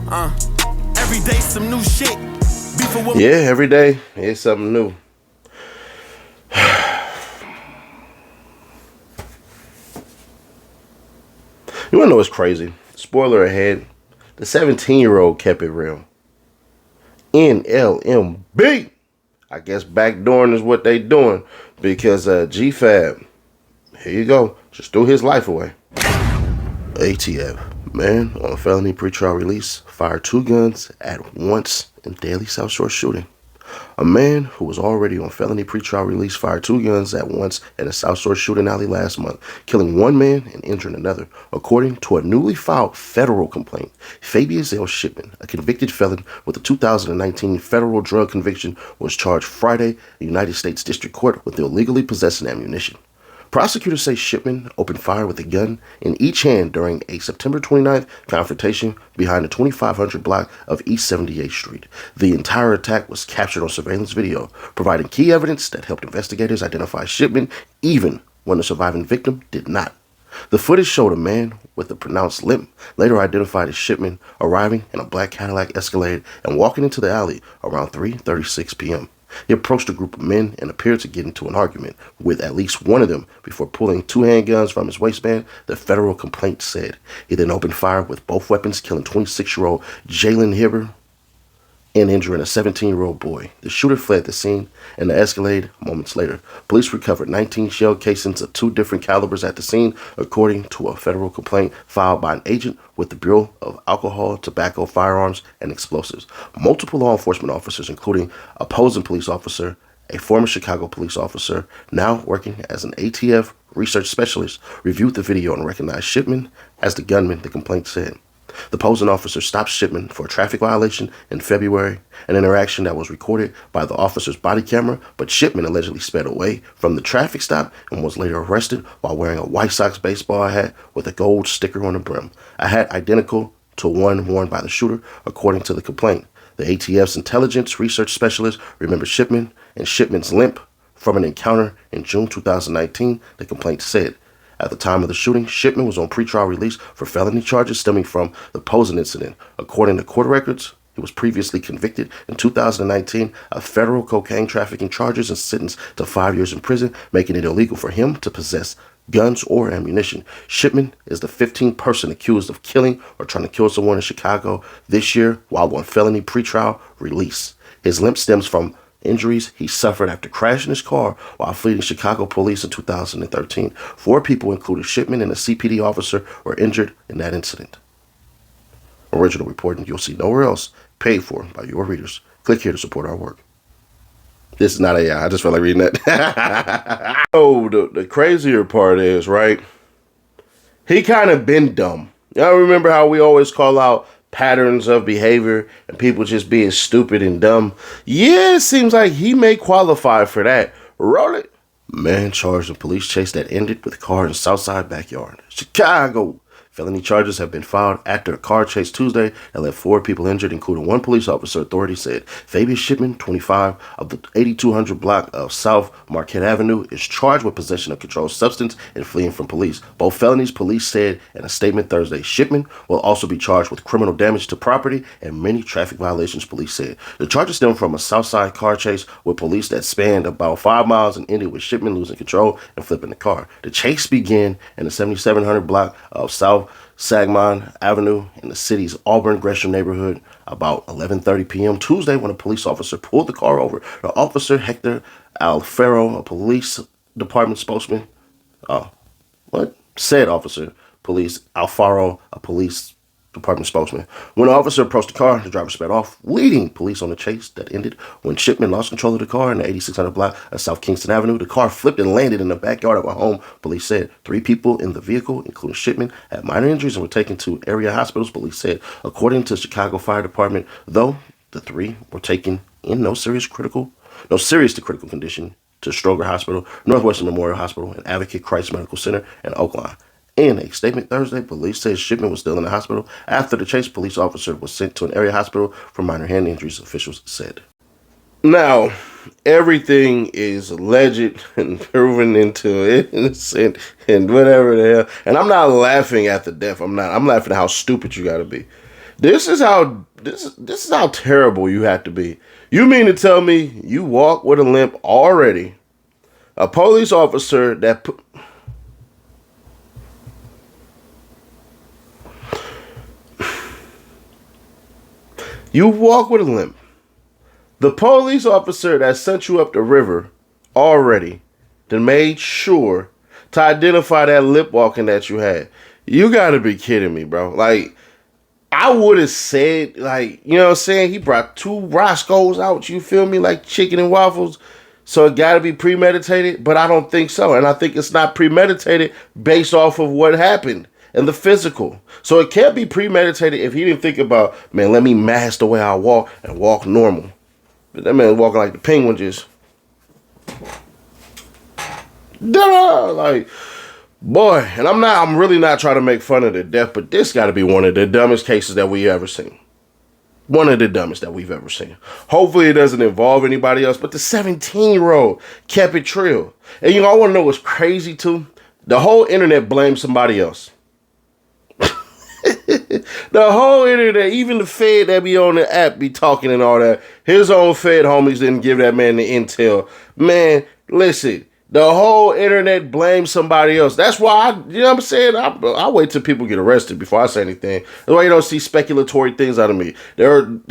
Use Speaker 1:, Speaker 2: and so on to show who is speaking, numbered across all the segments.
Speaker 1: Every day some new shit.
Speaker 2: Yeah, every day it's something new. You wanna know what's crazy? Spoiler ahead. The 17-year-old kept it real. NLMB. I guess backdooring is what they doing because GFAB, here you go, just threw his life away. ATF, man on a felony pretrial release fired 2 guns at once in deadly South Shore shooting. A man who was already on felony pretrial release fired 2 guns at once at a South Shore shooting alley last month, killing 1 man and injuring another, according to a newly filed federal complaint. FABE Shipman, a convicted felon with a 2019 federal drug conviction, was charged Friday in the United States District Court with illegally possessing ammunition. Prosecutors say Shipman opened fire with a gun in each hand during a September 29th confrontation behind the 2500 block of East 78th Street. The entire attack was captured on surveillance video, providing key evidence that helped investigators identify Shipman even when the surviving victim did not. The footage showed a man with a pronounced limp, later identified as Shipman, arriving in a black Cadillac Escalade and walking into the alley around 3:36 p.m. He approached a group of men and appeared to get into an argument with at least one of them before pulling 2 handguns from his waistband, the federal complaint said. He then opened fire with both weapons, killing 26-year-old Jalen Herbo and injuring a 17-year-old boy. The shooter fled the scene in the Escalade moments later. Police recovered 19 shell casings of 2 different calibers at the scene, according to a federal complaint filed by an agent with the Bureau of Alcohol, Tobacco, Firearms, and Explosives. Multiple law enforcement officers, including a Posen police officer, a former Chicago police officer, now working as an ATF research specialist, reviewed the video and recognized Shipman as the gunman, the complaint said. The Posen officer stopped Shipman for a traffic violation in February, an interaction that was recorded by the officer's body camera, but Shipman allegedly sped away from the traffic stop and was later arrested while wearing a White Sox baseball hat with a gold sticker on the brim, a hat identical to one worn by the shooter, according to the complaint. The ATF's intelligence research specialist remembered Shipman and Shipman's limp from an encounter in June 2019, the complaint said. At the time of the shooting, Shipman was on pretrial release for felony charges stemming from the Posen incident. According to court records, he was previously convicted in 2019 of federal cocaine trafficking charges and sentenced to 5 years in prison, making it illegal for him to possess guns or ammunition. Shipman is the 15th person accused of killing or trying to kill someone in Chicago this year while on felony pretrial release. His limp stems from injuries he suffered after crashing his car while fleeing Chicago police in 2013. 4 people, including Shipman and a CPD officer, were injured in that incident. Original reporting you'll see nowhere else, paid for by your readers. Click here to support our work. This is not AI. I just felt like reading that. Oh, the crazier part is, right, he kind of been dumb. Y'all remember how we always call out patterns of behavior and people just being stupid and dumb? Yeah, it seems like he may qualify for that. Roll it. Man charged in police chase that ended with car in Southside backyard. Chicago. Felony charges have been filed after a car chase Tuesday that left 4 people injured, including 1 police officer, authorities said. FABE Shipman, 25, of the 8200 block of South Marquette Avenue, is charged with possession of controlled substance and fleeing from police. Both felonies, police said in a statement Thursday. Shipman will also be charged with criminal damage to property and many traffic violations, police said. The charges stem from a Southside car chase with police that spanned about 5 miles and ended with Shipman losing control and flipping the car. The chase began in the 7700 block of South Sangamon Avenue in the city's Auburn Gresham neighborhood about 11:30 p.m. Tuesday when a police officer pulled the car over. The officer, Hector Alfaro, a police department spokesman, said officer, police Alfaro, a police department spokesman. When the officer approached the car, the driver sped off, leading police on the chase that ended when Shipman lost control of the car in the 8600 block of South Kingston Avenue. The car flipped and landed in the backyard of a home, police said. 3 people in the vehicle, including Shipman, had minor injuries and were taken to area hospitals, police said. According to the Chicago Fire Department, though, the 3 were taken in no serious to critical condition to Stroger Hospital, Northwestern Memorial Hospital, and Advocate Christ Medical Center in Oakland. In a statement Thursday, police said Shipman was still in the hospital. After the chase, police officer was sent to an area hospital for minor hand injuries, officials said. Now, everything is alleged and proven into innocent and whatever the hell. And I'm not laughing at the death. I'm laughing at how stupid you got to be. This is how terrible you have to be. You mean to tell me you walk with a limp already? A police officer that you walk with a limp. The police officer that sent you up the river already then made sure to identify that lip walking that you had. You gotta be kidding me, bro. Like, I would have said, like, you know what I'm saying? He brought 2 Roscoe's out, you feel me? Like chicken and waffles. So it gotta be premeditated, but I don't think so. And I think it's not premeditated based off of what happened and the physical. So it can't be premeditated if he didn't think about, man, let me mask the way I walk and walk normal. But that man walking like the penguin just. Da-da! Like, boy, and I'm really not trying to make fun of the death, but this got to be one of the dumbest cases that we ever seen. One of the dumbest that we've ever seen. Hopefully it doesn't involve anybody else, but the 17-year-old kept it real. And you know, I want to know what's crazy too? The whole internet blames somebody else. The whole internet, even the Fed that be on the app be talking and all that. His own Fed homies didn't give that man the intel. Man, listen. The whole internet blames somebody else. That's why you know what I'm saying? I wait till people get arrested before I say anything. That's why you don't see speculatory things out of me. Go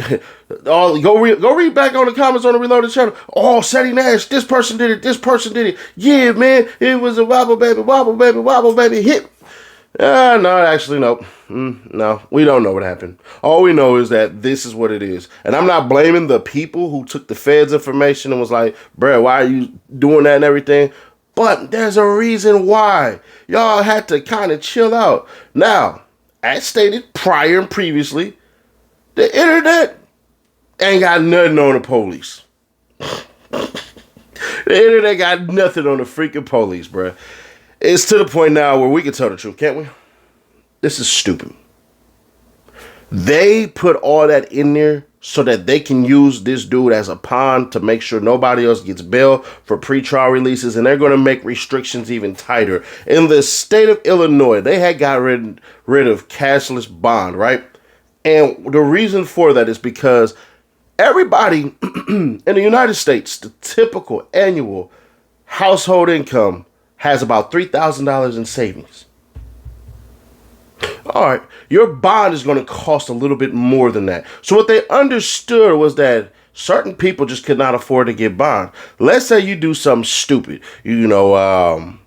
Speaker 2: read back on the comments on the Reloaded channel. Oh, Seti Nash, this person did it, this person did it. Yeah, man, it was a wobble baby hit. No, actually, nope. No, we don't know what happened. All we know is that this is what it is. And I'm not blaming the people who took the Fed's information and was like, bruh, why are you doing that and everything? But there's a reason why. Y'all had to kind of chill out. Now, as stated prior and previously, the internet ain't got nothing on the police. The internet got nothing on the freaking police, bruh. It's to the point now where we can tell the truth, can't we? This is stupid. They put all that in there so that they can use this dude as a pawn to make sure nobody else gets bail for pretrial releases, and they're going to make restrictions even tighter. In the state of Illinois, they had got rid of cashless bond, right? And the reason for that is because everybody in the United States, the typical annual household income has about $3,000 in savings. All right, your bond is going to cost a little bit more than that. So what they understood was that certain people just could not afford to get bond. Let's say you do something stupid. I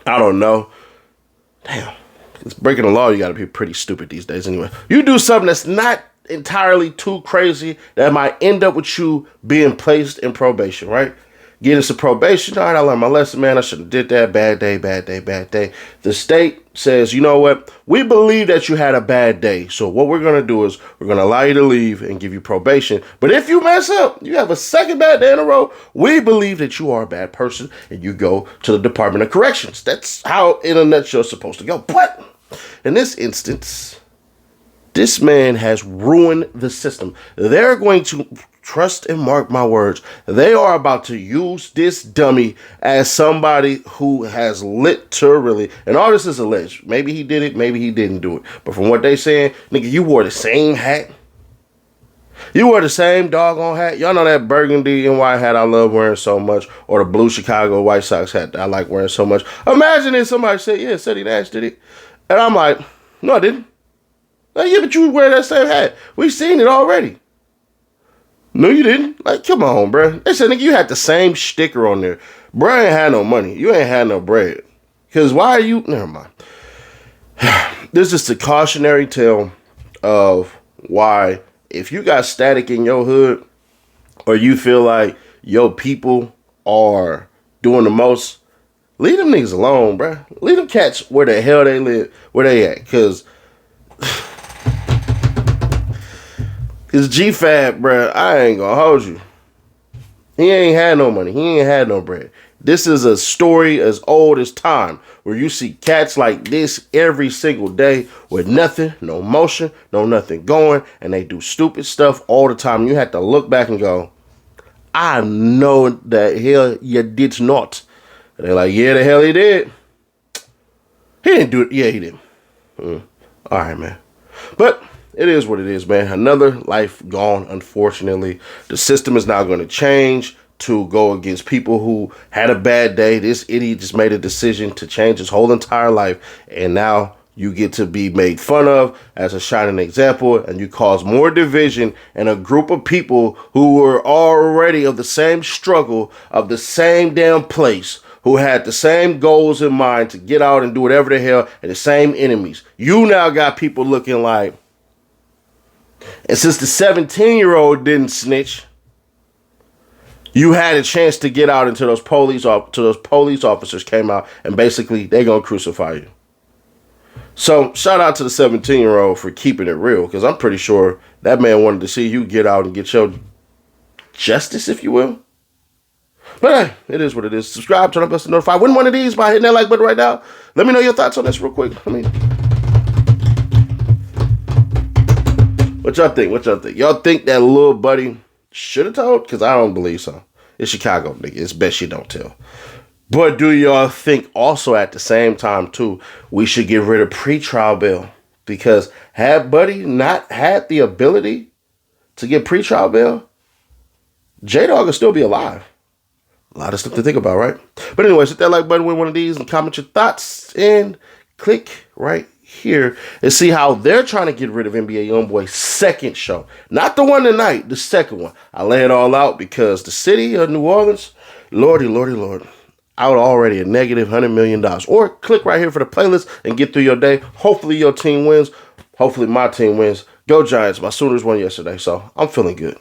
Speaker 2: don't know. Damn, it's breaking the law. You got to be pretty stupid these days anyway. You do something that's not entirely too crazy that might end up with you being placed in probation, right? Getting some probation. All right, I learned my lesson, man. I should have did that. Bad day. The state says, you know what? We believe that you had a bad day. So what we're going to do is we're going to allow you to leave and give you probation. But if you mess up, you have a second bad day in a row, we believe that you are a bad person and you go to the Department of Corrections. That's how, in a nutshell, it's supposed to go. But in this instance, this man has ruined the system. They're going to, trust and mark my words, they are about to use this dummy as somebody who has literally, and all this is alleged. Maybe he did it, maybe he didn't do it. But from what they saying, nigga, you wore the same hat. You wore the same doggone hat. Y'all know that burgundy and white hat I love wearing so much, or the blue Chicago White Sox hat that I like wearing so much. Imagine if somebody said, yeah, Seti Nash did it. And I'm like, no, I didn't. Like, yeah, but you wear that same hat. We've seen it already. No, you didn't. Like, come on, bro. They said, nigga, you had the same sticker on there. Bro ain't had no money. You ain't had no bread. Because why are you... Never mind. This is a cautionary tale of why, if you got static in your hood, or you feel like your people are doing the most, leave them niggas alone, bro. Leave them cats where the hell they live, where they at. Because GFAB, bruh, I ain't gonna hold you. He ain't had no money. He ain't had no bread. This is a story as old as time, where you see cats like this every single day with nothing, no motion, no nothing going, and they do stupid stuff all the time. You have to look back and go, I know the hell you did not. And they're like, yeah, the hell he did. He didn't do it. Yeah, he did. All right, man. But it is what it is, man. Another life gone, unfortunately. The system is now going to change to go against people who had a bad day. This idiot just made a decision to change his whole entire life, and now you get to be made fun of as a shining example, and you cause more division in a group of people who were already of the same struggle, of the same damn place, who had the same goals in mind to get out and do whatever the hell, and the same enemies. You now got people looking like, and since the 17-year-old didn't snitch, you had a chance to get out until those police officers came out, and basically they're gonna crucify you. So shout out to the 17-year-old for keeping it real, because I'm pretty sure that man wanted to see you get out and get your justice, if you will. But hey, it is what it is. Subscribe, turn on bell to notify. Win one of these by hitting that like button right now. Let me know your thoughts on this real quick. What y'all think? What y'all think? Y'all think that little buddy should have told? Because I don't believe so. It's Chicago, nigga. It's best you don't tell. But do y'all think also at the same time, too, we should get rid of pretrial bail? Because had Buddy not had the ability to get pretrial bail, JDOG would still be alive. A lot of stuff to think about, right? But anyways, hit that like button, win one of these, and comment your thoughts, and click right here and see how they're trying to get rid of NBA Youngboy's second show. Not the one tonight, the second one. I lay it all out because the city of New Orleans, lordy, out already a negative $100 million. Or click right here for the playlist and get through your day. Hopefully your team wins. Hopefully my team wins. Go Giants. My Sooners won yesterday, so I'm feeling good.